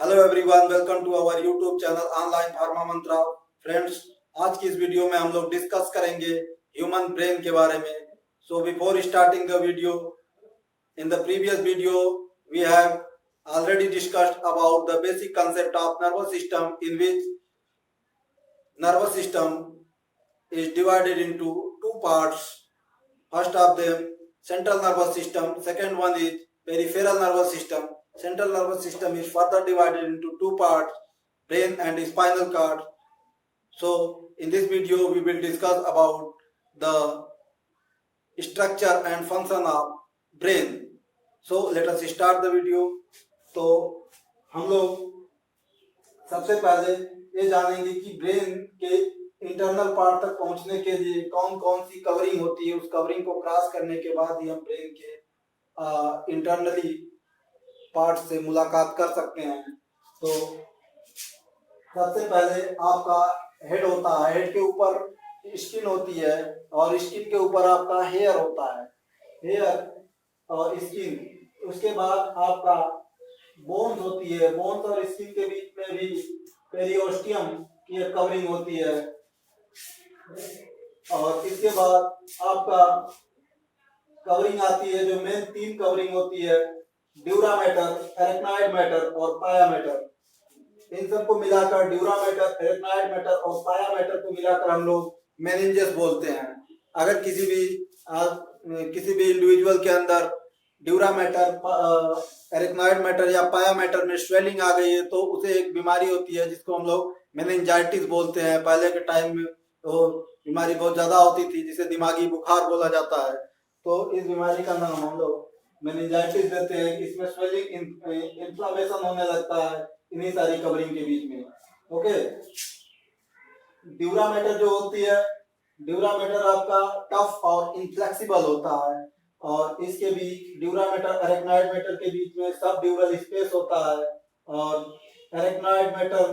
Hello everyone, welcome to our YouTube channel online pharma Mantra. Friends, आज की इस video में हम लोग डिस्कस करेंगे ह्यूमन ब्रेन के बारे में। So before starting the video, in the previous video we have already discussed about the basic concept of nervous system, in which nervous system is divided into two parts. First of them, central nervous system. Second one is peripheral nervous system. Central nervous system is further divided into two parts, brain and spinal cord. So in this video we will discuss about the structure and function of brain. So let us start the video. तो हम लोग सबसे पहले ये जानेंगे कि brain के internal part तक पहुंचने के लिए कौन कौन सी कवरिंग होती है। उस कवरिंग को क्रॉस करने के बाद ही हम ब्रेन के इंटरनली पार्ट से मुलाकात कर सकते हैं। तो सबसे पहले आपका हेड होता है, हेड के ऊपर स्किन होती है और स्किन के ऊपर आपका हेयर होता है, हेयर और स्किन। उसके बाद आपका बोन्स होती है, बोन्स और स्किन के बीच में भी पेरियोस्टियम की कवरिंग होती है। और इसके बाद आपका कवरिंग आती है, जो मेन तीन कवरिंग होती है, ड्यूरा मैटर, एरेक्नॉइड मैटर और पाया मैटर। इन सबको मिलाकर ड्यूरा मैटर, एरेक्नॉइड मैटर और पाया मैटर को मिलाकर हम लोग मेनिंजेस बोलते हैं। अगर किसी भी इंडिविजुअल के अंदर ड्यूरा मैटर, एरेक्नॉइड मैटर या पाया मैटर में स्वेलिंग आ गई है तो उसे एक बीमारी होती है जिसको हम लोग मेनिंजाइटिस बोलते हैं। पहले के टाइम में तो बीमारी बहुत ज्यादा होती थी जिसे दिमागी बुखार बोला जाता है। तो इस बीमारी का नाम हम लोग मेनिंजाइटिस देते हैं। इसमें स्वेलिंग, इन्फ्लामेशन होने लगता है इन्हीं सारी कवरिंग के बीच में। ओके, ड्यूरा मैटर जो होती है, ड्यूरा मैटर आपका टफ और इनफ्लेक्सिबल होता है और इसके बीच ड्यूरा मैटर एरेक्नॉइड मैटर के बीच में सब ड्यूरल स्पेस होता है और एरेक्नॉइड मैटर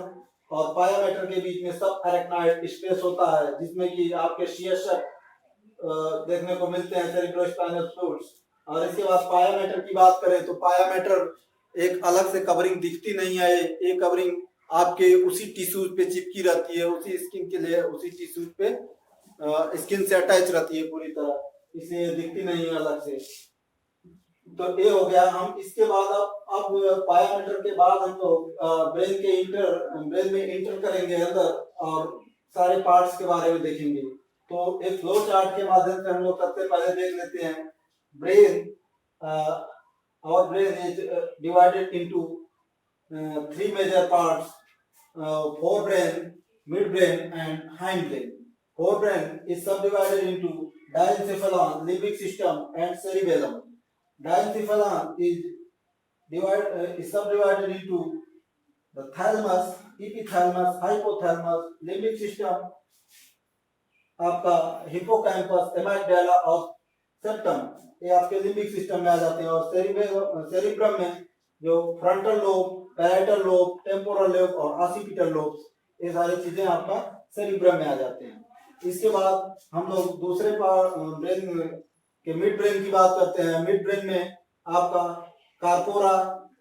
और पाया मैटर के बीच में सब एरेक्नॉइड स्पेस होता है, जिसमें कि आपके शीर्षक देखने को मिलते हैं, सेरिब्रोस्पाइनल फ्लूइड्स। और इसके बाद पाया मैटर की बात करें तो पाया मैटर एक अलग से कवरिंग दिखती नहीं है। ये कवरिंग आपके उसी टिश्यूज पे चिपकी रहती है, उसी स्किन के लिए उसी टिश्यूज पे स्किन से अटैच रहती है पूरी तरह, इसे दिखती नहीं है अलग से। तो ये हो गया। हम इसके बाद अब पाया मैटर के बाद हम लोग ब्रेन में इंटर करेंगे अंदर और सारे पार्ट्स के बारे में देखेंगे। तो एक फ्लो चार्ट के माध्यम से हम लोग सबसे पहले देख लेते हैं brain. our brain is divided into three major parts: forebrain, midbrain and hindbrain. Forebrain is subdivided into diencephalon, limbic system and cerebellum. Diencephalon is subdivided into the thalamus, epithalamus, hypothalamus, limbic system, आपका hippocampus, एमाइगडाला और septum, ये आपके limbic system में आ जाते हैं। और cerebrum में जो frontal lobe, parietal lobe, temporal lobe और ऑसिपिटल लोब, ये सारी चीजें आपका सेरिब्रम में आ जाते हैं। इसके बाद हम लोग दूसरे ब्रेन के मिड ब्रेन की बात करते हैं। मिड ब्रेन में आपका कार्पोरा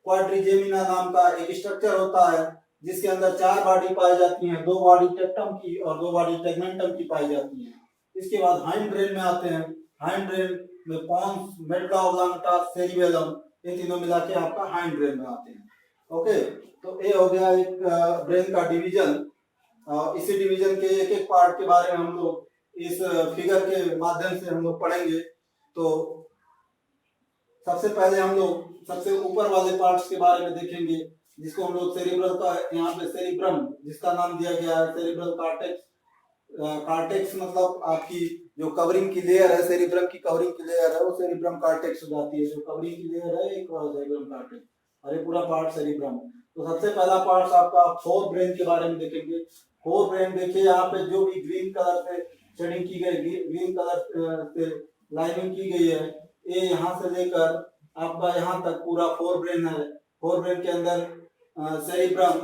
क्वाड्रिजेमिना नाम का एक स्ट्रक्चर होता है जिसके अंदर चार बॉडी पाई जाती हैं, दो बॉडी टेक्टम की और दो बॉडी टेगमेंटम की पाई जाती हैं। इसके बाद हाइंड ब्रेन में आते हैं। हाइंड ब्रेन में पॉन्स, मेडुला ऑब्लांगेटा, सेरिबेलम, ये तीनों मिला के आपका हाइंड ब्रेन में आते हैं। ओके, तो ये हो गया एक ब्रेन का डिवीजन। इसी डिवीजन के एक एक पार्ट के बारे में हम लोग इस फिगर के माध्यम से हम लोग पढ़ेंगे। तो सबसे पहले हम लोग सबसे ऊपर वाले पार्ट्स के बारे में देखेंगे, जिसको हम लोग सेरिब्रल का, यहाँ पे सेरिब्रम जिसका नाम दिया गया है सेरिब्रल कार्टेक्स। कार्टेक्स मतलब आपकी जो कवरिंग की लेयर है, सेरिब्रम की कवरिंग की लेयर है, वो सेरिब्रम कार्टेक्स हो जाती है। जो कवरिंग की लेयर है एक सेरिब्रम कार्टेक्स और ये पूरा पार्ट सेरिब्रम। तो सबसे पहला पार्ट आपका फोर ब्रेन के बारे में देखेंगे। फोर ब्रेन देखिए, यहाँ पे जो भी ग्रीन कलर से शेडिंग की गई, ग्रीन कलर से लाइनिंग की गई है, ये यहाँ से लेकर आपका यहाँ तक पूरा फोर ब्रेन है। फोर ब्रेन के अंदर सेरिब्रम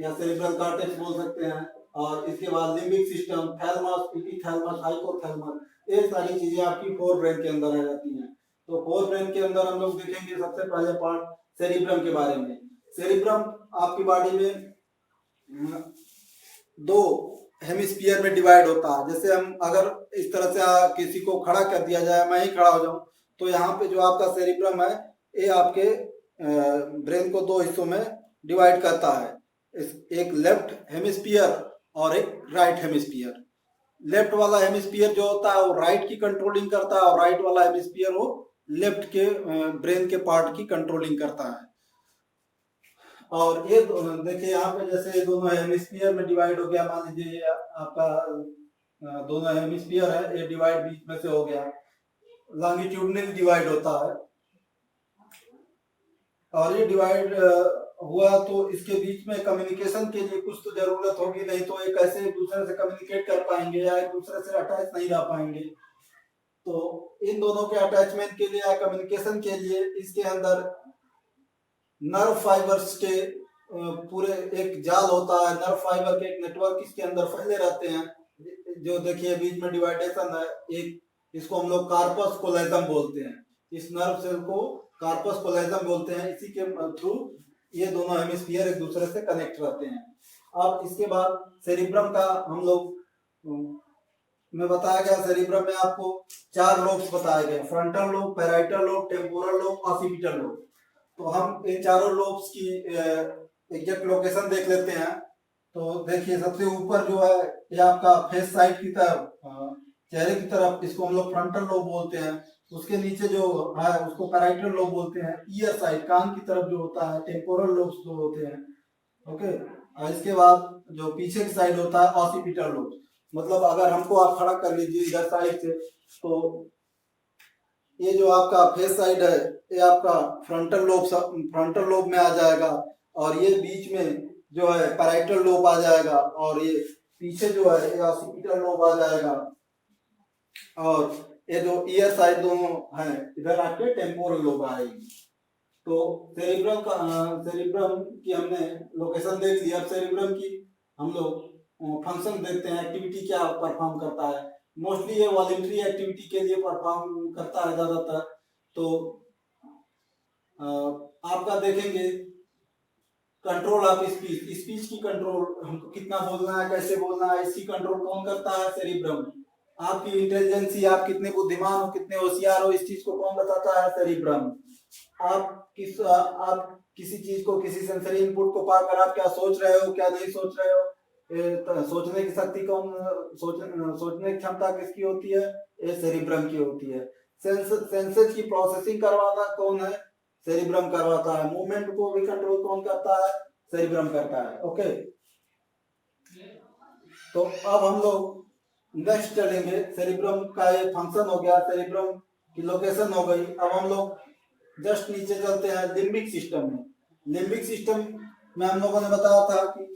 या सेरिब्रल कॉर्टेक्स बोल सकते हैं, और इसके बाद limbic system, thalamus, epithalamus, hypothalamus, ये सारी चीजें आपकी फोर ब्रेन के अंदर आ जाती हैं। तो फोर ब्रेन के अंदर हम लोग देखेंगे सबसे पहले पार्ट सेरिब्रम के बारे में। सेरिब्रम आपकी बॉडी में दो हेमिस्फीयर में डिवाइड होता है। जैसे हम अगर इस तरह से किसी को खड़ा कर दिया जाए, मैं ही खड़ा हो जाऊं, तो यहाँ पे जो आपका सेरिब्रम है ये आपके ब्रेन को दो हिस्सों में डिवाइड करता है, एक लेफ्ट हेमिस्फीयर और एक राइट हेमिस्फीयर। लेफ्ट वाला हेमिस्फीयर जो होता है वो राइट की कंट्रोलिंग करता है और राइट वाला हेमिस्फीयर वो लेफ्ट के ब्रेन के पार्ट की कंट्रोलिंग करता है। और ये देखिए यहाँ पे जैसे दोनों हेमिस्फीयर में डिवाइड हो गया, मान लीजिए ये आपका दोनों हेमिस्फीयर है, ये डिवाइड बीच में से हो गया, लॉन्गिट्यूडनल डिवाइड होता है। और ये डिवाइड हुआ तो इसके बीच में कम्युनिकेशन के लिए कुछ तो जरूरत होगी, नहीं तो ये कैसे एक दूसरे से कम्युनिकेट कर पाएंगे या एक दूसरे से अटैच नहीं रह पाएंगे। तो इन दोनों के अटैचमेंट के लिए या कम्युनिकेशन के लिए इसके अंदर नर्व फाइबर्स के पूरे एक जाल होता है, नर्व फाइबर के एक नेटवर्क इसके अंदर फैले रहते हैं। जो देखिए बीच में डिवाइडेशन है, एक इसको हम लोग कार्पस कोलेजम बोलते हैं, इस नर्व सेल को कार्पस कोलेजम बोलते हैं। इसी के थ्रू ये दोनों हेमिस्फीयर एक दूसरे से कनेक्ट रहते हैं। अब इसके बाद सेरिब्रम का हम लोग में बताया गया, सेरिब्रम में आपको 4 लोब्स बताए गए, frontal lobe, parietal lobe, temporal lobe, occipital lobe. तो हम इन चारों लोब्स की एग्जैक्ट लोकेशन देख लेते हैं। तो देखिए सबसे ऊपर जो है ये आपका फेस साइड की तरफ, चेहरे की तरफ, इसको हम लोग फ्रंटल लोब बोलते हैं। उसके नीचे जो है उसको पैराइटल लोब बोलते हैं। ईयर साइड, कान की तरफ जो होता है, टेम्पोरल लोब्स जो होते हैं। ओके, और इसके बाद जो पीछे की साइड होता है ऑसिपिटल लोब। मतलब अगर हमको आप खड़ा कर लीजिए इधर साइड से, तो ये जो आपका फेस साइड है ये आपका फ्रंटल लोब में आ जाएगा, और ये बीच में जो है पैराइटल लोब आ जाएगा, और ये पीछे जो है ये ऑसिपिटल लोब आ जाएगा, और ये जो ईयर साइड दोनों है इधर आके टेम्पोरल लोब आएगी। तो सेरिब्रम की हमने लोकेशन देख ली। अब सेरिब्रम की हम लोग फंक्शन देखते हैं, एक्टिविटी क्या परफॉर्म करता है। मोस्टली ये वॉलंटरी एक्टिविटी के लिए परफॉर्म करता है ज्यादातर। तो आपका देखेंगे कंट्रोल ऑफ स्पीच, स्पीच की कंट्रोल, हमको कितना बोलना है, कैसे बोलना है, इसकी कंट्रोल कौन करता है? सेरिब्रम। आपकी इंटेलिजेंसी, आप कितने बुद्धिमान हो, कितने होशियार हो, इस चीज को कौन बताता है? सेरिब्रम। आप किसी चीज को, किसी सेंसरी इनपुट को पाकर आप क्या सोच रहे हो, क्या नहीं सोच रहे हो, सोचने की शक्ति कौन, सोचने की क्षमता किसकी होती है? ये सेरिब्रम की होती है। सेंसेस की प्रोसेसिंग करवाना कौन है? सेरिब्रम करवाता है। मूवमेंट को भी कंट्रोल कौन करता है? सेरिब्रम करता है। ओके, तो अब हम लोग नेक्स्ट चलेंगे। सेरिब्रम का ये फंक्शन हो गया, सेरिब्रम की लोकेशन हो गई। अब हम लोग जस्ट नीचे चलते हैं लिम्बिक सिस्टम में। लिम्बिक सिस्टम में हम लोगों ने बताया था कि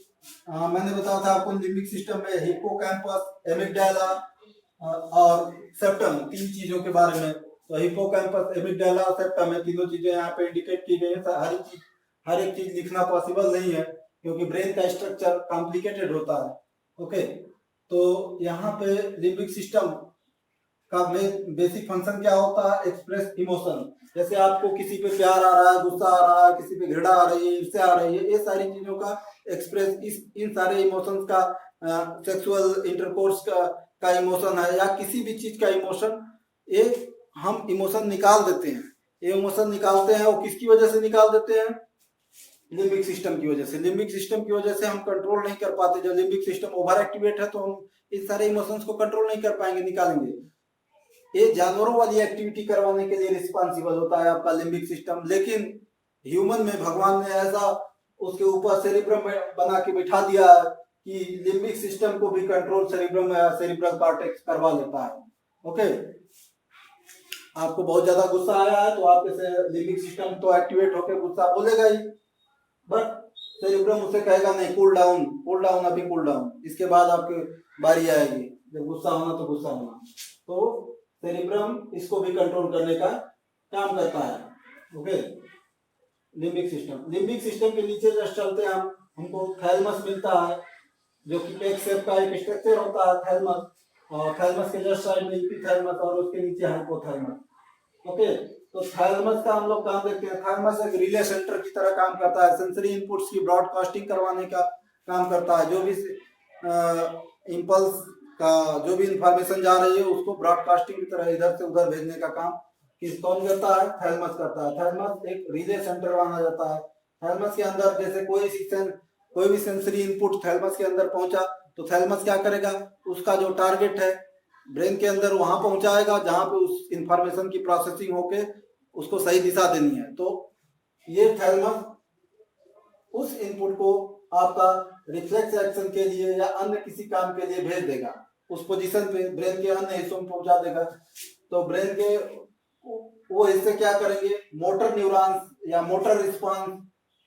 मैंने बताया था आपको लिम्बिक सिस्टम में हिप्पोकैम्पस, एमिगडाला और सेप्टम, 3 चीजों के बारे में। तो हिप्पोकैम्पस, एमिगडाला और सेप्टम है, तीनों चीजें यहाँ पे इंडिकेट की गई है। हर एक चीज लिखना पॉसिबल नहीं है क्योंकि ब्रेन का स्ट्रक्चर कॉम्प्लिकेटेड होता है। ओके, तो यहाँ पे लिम्बिक सिस्टम का बेसिक फंक्शन क्या होता है? Express emotion. जैसे आपको किसी पे प्यार आ रहा है, गुस्सा आ रहा है, किसी पे घृणा आ रही है, ईर्ष्या आ रही है, ये सारी चीजों का एक्सप्रेस, इन सारे इमोशंस का, सेक्सुअल इंटरकोर्स का इमोशन है या किसी भी चीज का इमोशन, ये हम इमोशन निकाल देते हैं। ये इमोशन निकालते हैं, वो किसकी वजह से निकाल देते हैं? लिम्बिक सिस्टम की वजह से। लिम्बिक सिस्टम की वजह से हम कंट्रोल नहीं कर पाते। जब लिम्बिक सिस्टम ओवर एक्टिवेट है तो हम इन सारे इमोशंस को कंट्रोल नहीं कर पाएंगे, निकालेंगे। ये जानवरों वाली एक्टिविटी करवाने के लिए रिस्पॉन्सिबल होता है आपका लिम्बिक सिस्टम, लेकिन ह्यूमन में भगवान ने ऐसा उसके ऊपर सेरिब्रम बना के बिठा दिया है कि लिम्बिक सिस्टम को भी कंट्रोल सेरिब्रल कॉर्टेक्स करवा लेता है। ओके, आपको बहुत ज्यादा गुस्सा आया है तो आपके लिम्बिक सिस्टम तो एक्टिवेट होकर गुस्सा बोलेगा ही, बट सेरिब्रम उसे कहेगा नहीं, कूल डाउन, अभी कूल डाउन, इसके बाद आपकी बारी आएगी जब गुस्सा होना तो गुस्सा होना। तो सेरिब्रम इसको भी कंट्रोल करने का काम करता है। ओके, लिम्बिक सिस्टम के नीचे जस्ट चलते हैं हमको थैलेमस मिलता है, जो कि पेग शेप का एक स्ट्रक्चर होता है थैलेमस, और थैलेमस के जस्ट साइड में एपिथैलेमस और उसके नीचे हाइपोथैलेमस। ओके, तो थैलेमस का हम लोग काम देखते हैं। थैलेमस एक रिले सेंटर की तरह काम करता है, सेंसरी इनपुट्स की ब्रॉडकास्टिंग करवाने का काम करता है। जो भी इम्पल्स का जो भी इंफॉर्मेशन जा रही है उसको ब्रॉडकास्टिंग की तरह इधर से उधर भेजने का काम कौन करता है? थैलेमस करता है। थैलेमस एक रिले सेंटर माना जाता है। थैलेमस के अंदर जैसे कोई भी सेंसरी इनपुट थैलेमस के अंदर पहुंचा तो थैलेमस क्या करेगा, उसका जो टारगेट है ब्रेन के अंदर वहां पहुंचाएगा जहां पे उस इंफॉर्मेशन की प्रोसेसिंग होके उसको सही दिशा देनी है। तो ये थैलेमस उस इनपुट को आपका रिफ्लेक्स एक्शन के लिए या अन्य किसी काम के लिए भेज देगा, उस पोजीशन पे ब्रेन के अन्य हिस्सों में पहुंचा देगा। तो ब्रेन के वो हिस्से क्या करेंगे, मोटर न्यूरॉन्स या मोटर रिस्पांस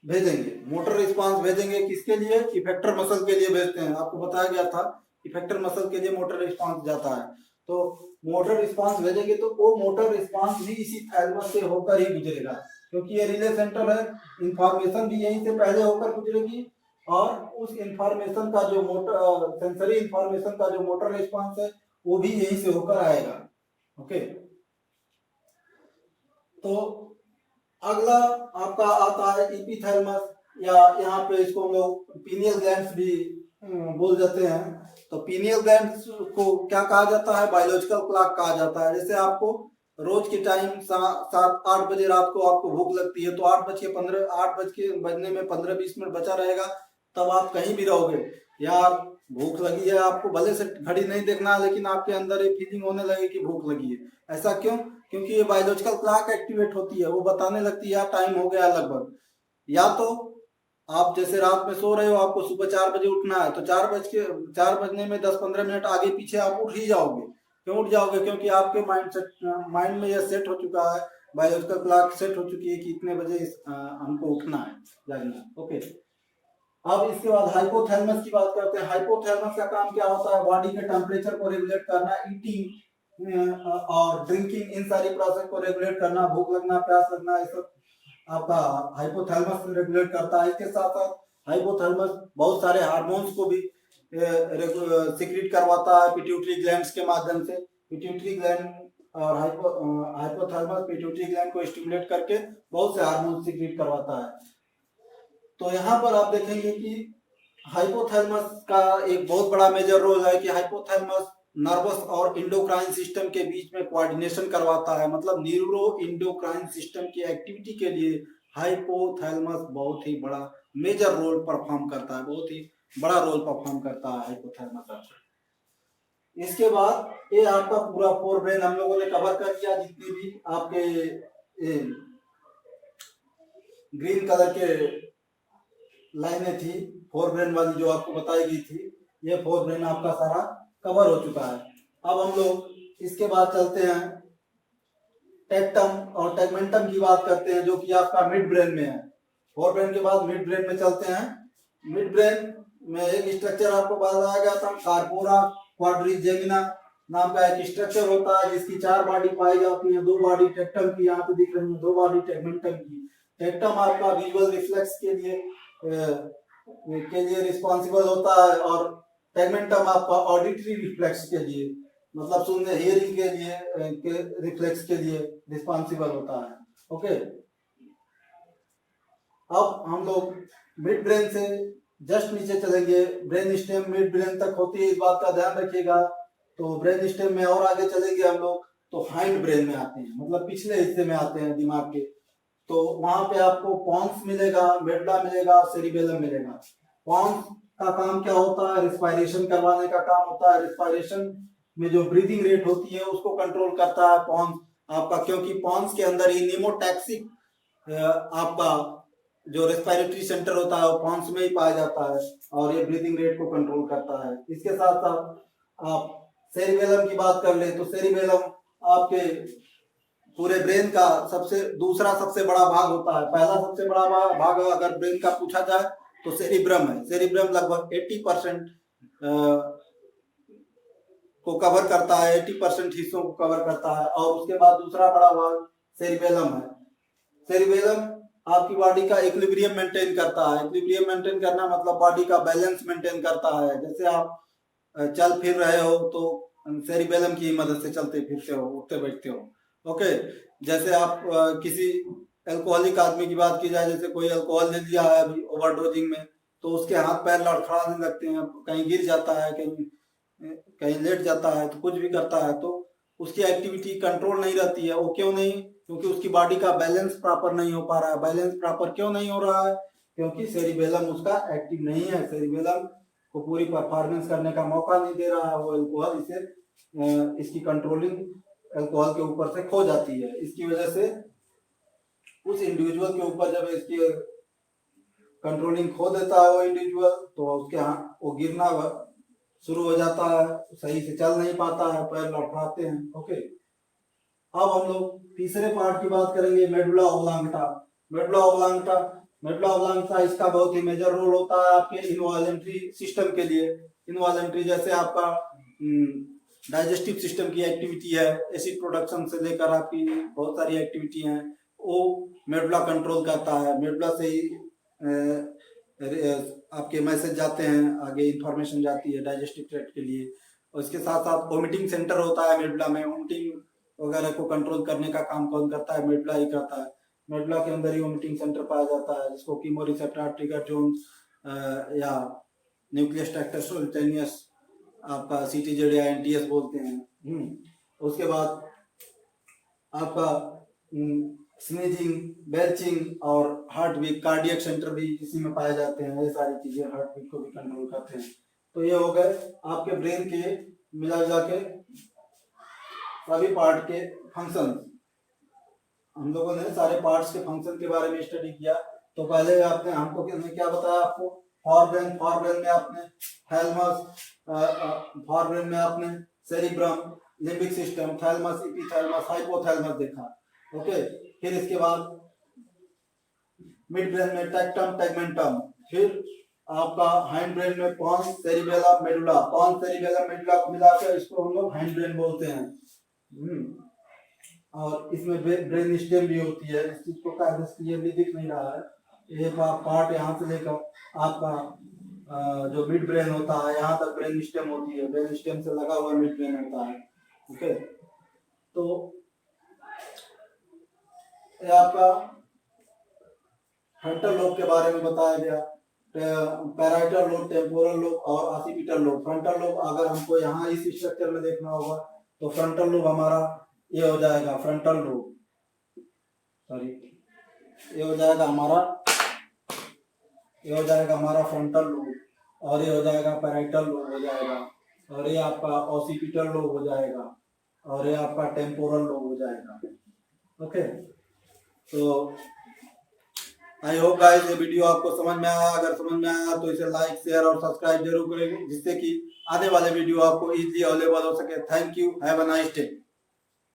भेजेंगे। मोटर रिस्पांस भेजेंगे किसके लिए? इफेक्टर मसल के लिए भेजते हैं। आपको बताया गया था इफेक्टर मसल के लिए मोटर रिस्पांस जाता है। तो मोटर रिस्पांस भेजेंगे तो वो मोटर रिस्पांस भी इसी थैलेमस से होकर ही गुजरेगा, क्योंकि ये रिले सेंटर है। इंफॉर्मेशन भी यहीं से पहले होकर गुजरेगी और उस इंफॉर्मेशन का जो मोटर सेंसरी इंफॉर्मेशन का जो मोटर रिस्पांस है वो भी यहीं से होकर आएगा। ओके, तो अगला आपका आता है एपिथैलेमस, या यहाँ पे इसको हम लोग पीनियल ग्लैंड्स भी बोल जाते हैं। तो पीनियल ग्लैंड्स को क्या कहा जाता है? बायोलॉजिकल क्लॉक कहा जाता है। जैसे आपको रोज के टाइम 7-8 बजे रात को आपको भूख लगती है, तो 8 बजने में 15-20 मिनट बचा रहेगा, तब आप कहीं भी रहोगे, यार भूख लगी है, आपको भले से घड़ी नहीं देखना है लेकिन आपके अंदर एक फीलिंग होने लगे कि भूख लगी है। ऐसा क्यों? क्योंकि ये बायोलॉजिकल क्लॉक एक्टिवेट होती है, वो बताने लगती है यार टाइम हो गया लगभग। या तो आप जैसे रात में सो रहे हो, आपको सुबह 4 बजे उठना है, तो 4 बजने में 10-15 मिनट आगे पीछे आप उठ ही जाओगे। क्यों उठ जाओगे? क्योंकि आपके माइंड में यह सेट हो चुका है, बायोलॉजिकल क्लॉक सेट हो चुकी है कि इतने बजे हमको उठना है, जागना। ओके, अब इसके बाद हाइपोथैलेमस की बात करते हैं। हाइपोथैलेमस का काम क्या होता है? बॉडी के टेम्परेचर को रेगुलेट करना, ईटिंग और ड्रिंकिंग, इन सारी प्रोसेस को रेगुलेट करना, भूख लगना, प्यास लगना, ये सब आपका हाइपोथैलेमस रेगुलेट करता है। इसके साथ साथ हाइपोथैलेमस बहुत सारे हार्मोन्स को भी सिक्रीट करवाता है पिट्यूटरी ग्लैंड्स के माध्यम से। पिट्यूटरी ग्लैंड और हाइपोथैलेमस पिट्यूटरी ग्लैंड को स्टिमुलेट करके बहुत से हार्मोन सिक्रीट करवाता है। तो यहाँ पर आप देखेंगे कि हाइपोथैलेमस का एक बहुत बड़ा मेजर रोल है कि हाइपोथैलेमस नर्वस और इंडोक्राइन सिस्टम के बीच में कोऑर्डिनेशन करवाता है। मतलब न्यूरो इंडोक्राइन सिस्टम की एक्टिविटी के लिए हाइपोथैलेमस बहुत ही बड़ा मेजर रोल परफॉर्म करता है, बहुत ही बड़ा रोल परफॉर्म करता है हाइपोथैलेमस। इसके बाद ये आपका पूरा फोर ब्रेन हम लोगों ने कवर कर दिया, जितनी भी आपके ग्रीन कलर के लाइनें थी फोर ब्रेन वाली जो आपको बताई गई थी, ये फोर ब्रेन आपका सारा कवर हो चुका है। अब हम लोग इसके बाद चलते हैं टेक्टम और टेगमेंटम की बात करते हैं, जो कि आपका मिड ब्रेन में है। फोर ब्रेन के बाद मिड ब्रेन में चलते हैं। मिड ब्रेन में एक स्ट्रक्चर आपको बताया गया था, कार्पोरा क्वाड्रिजेमिना नाम का एक स्ट्रक्चर होता है, जिसकी 4 बॉडी पाई जाती है। 2 बॉडी टेक्टम की यहाँ पे दिख रही है, 2 बॉडी टेगमेंटम की। टेक्टम आपका विजुअल रिफ्लेक्स के लिए रिस्पॉन्सिबल होता है, और टेगमेंटम आपका ऑडिटरी रिफ्लेक्स के लिए, मतलब सुनने हियरिंग के लिए रिफ्लेक्स के लिए रिस्पॉन्सिबल होता है। ओके, अब हम लोग मिड ब्रेन से जस्ट नीचे चलेंगे। ब्रेन स्टेम मिड ब्रेन तक होती है, इस बात का ध्यान रखिएगा। तो ब्रेन स्टेम में और आगे चलेंगे हम लोग तो हाइंड ब्रेन में आते हैं, मतलब पिछले हिस्से में आते हैं दिमाग के। तो वहां पे आपको पॉन्स मिलेगा, मेडुला मिलेगा, सेरिबेलम मिलेगा। पॉन्स का काम क्या होता है? रिस्पायरेशन करवाने का काम होता है। रिस्पायरेशन में जो ब्रीदिंग रेट होती है उसको कंट्रोल करता है पॉन्स आपका, क्योंकि पॉन्स के अंदर ही निमोटैक्सिक आपका जो रेस्पिरेटरी सेंटर होता है वो पॉन्स में ही पाया जाता है, और ये ब्रीदिंग रेट को कंट्रोल करता है। इसके साथ साथ आप सेरिबेलम की बात कर ले तो सेरिबेलम आपके पूरे ब्रेन का दूसरा सबसे बड़ा भाग होता है। पहला सबसे बड़ा भाग अगर ब्रेन का पूछा जाए तो सेरिब्रम है। सेरिब्रम लगभग 80% को कवर करता है, 80% हिस्सों को कवर करता है। और उसके बाद दूसरा बड़ा भाग सेरिबेलम है। सेरिबेलम आपकी बॉडी का इक्विलिब्रियम मेंटेन करता है। इक्विलिब्रियम मेंटेन करना मतलब बॉडी का बैलेंस मेंटेन करता है। जैसे आप चल फिर रहे हो तो सेरिबेलम की मदद से चलते फिरते हो, उठते बैठते हो। ओके, जैसे आप किसी अल्कोहलिक आदमी की बात की जाए, जैसे कोई अल्कोहल ले लिया है अभी ओवरडोजिंग में, तो उसके हाथ पैर लड़खड़ाने लगते हैं, कहीं गिर जाता है, कहीं लेट जाता है, तो कुछ भी करता है, तो उसकी एक्टिविटी कंट्रोल नहीं रहती है। वो क्यों नहीं? क्योंकि उसकी बॉडी का बैलेंस प्रॉपर नहीं हो पा रहा है। बैलेंस प्रॉपर क्यों नहीं हो रहा है? क्योंकि सेरिबेलम उसका एक्टिव नहीं है। सेरिबेलम को पूरी परफॉर्मेंस करने का मौका नहीं दे रहा है। वो अल्कोहल इसकी कंट्रोलिंग अल्कोहल के ऊपर से खो जाती है। इसकी वजह से उस इंडिविजुअल के ऊपर जब इसकी कंट्रोलिंग खो देता है वो इंडिविजुअल, तो उसके यहाँ वो गिरना शुरू हो जाता है, सही से चल नहीं पाता है, पैर लड़खड़ाते हैं। ओके, अब हम लोग तीसरे पार्ट की बात करेंगे, मेडुला ऑब्लांगटा। मेडुला ऑब्लांगटा, मेडुला ऑब्लांगटा इसका बहुत ही मेजर रोल होता है आपके इनवॉलेंट्री सिस्टम के लिए। इनवॉलेंट्री जैसे आपका डाइजेस्टिव सिस्टम की एक्टिविटी है, एसिड प्रोडक्शन से लेकर आपकी बहुत सारी एक्टिविटी हैं, वो मेडुला कंट्रोल करता है। मेडुला से ही आपके मैसेज जाते हैं, आगे इंफॉर्मेशन जाती है डाइजेस्टिव ट्रैक्ट के लिए। और इसके साथ साथ वोमिटिंग सेंटर होता है मेडुला में। वोमिटिंग वगैरह को कंट्रोल करने का काम कौन करता है? मेडुला ही करता है। मेडुला के अंदर ही वोमिटिंग सेंटर पाया जाता है, जिसको कीमोरिसेप्टर ट्रिगर जोन या न्यूक्लियस ट्रैक्टर सोल्टेनियस आपका CTZ या NTS बोलते हैं। उसके बाद आपका स्नीजिंग, बेल्चिंग और हार्ट बीट, कार्डियक सेंटर भी इसी में पाए जाते हैं। ये सारी चीजें हार्ट बीट को भी कंट्रोल करते हैं। तो ये हो गए आपके ब्रेन के मिला जुला के सभी पार्ट के फंक्शन। हम लोगों ने सारे पार्ट्स के फंक्शन के बारे में स्टडी किया। तो पहले आपने हमको क्या बताया आपको? फॉरब्रेन में आपने थैलमस, फॉरब्रेन में आपने cerebrum, limbic system, thalamus, epithalamus, hypothalamus देखा। ओके, फिर इसके बाद मिड ब्रेन में टेक्टम, टेगमेंटम। फिर आपका हैंड ब्रेन में pons, cerebellum, medulla. Pons, cerebellum, medulla को मिलाकर इसको हम लोग हैंड ब्रेन बोलते हैं। और इसमें ब्रेन स्टेम भी होती है। इस चीज को कायदे से क्लियरली दिख नहीं रहा है। ये पार्ट यहाँ से लेकर आपका जो मिड ब्रेन होता है यहाँ तक ब्रेन स्टेम होती है। ब्रेन स्टेम से लगा हुआ मिड ब्रेन होता है। ओके, तो ये आपका फ्रंटल लोब के बारे में बताया गया। पैराइटल लोब, टेम्पोरल लोब और ऑसिपिटल लोब। फ्रंटल लोब अगर हमको यहाँ इस स्ट्रक्चर में देखना होगा तो फ्रंटल लोब हमारा ये हो जाएगा, फ्रंटल लोब, सॉरी, ये हो जाएगा हमारा फ्रंटल लोब, और ये हो जाएगा पैराइटल लोब हो जाएगा, और ये आपका ऑसिपिटल लोब हो जाएगा, और ये आपका टेम्पोरल लोब हो जाएगा। ओके, तो आई होप गाइस ये वीडियो आपको समझ में आया। अगर समझ में आया तो इसे लाइक, शेयर और सब्सक्राइब जरूर करेंगे, जिससे कि आने वाले वीडियो आपको इजीली अवेलेबल हो सके। Thank you, have a nice day.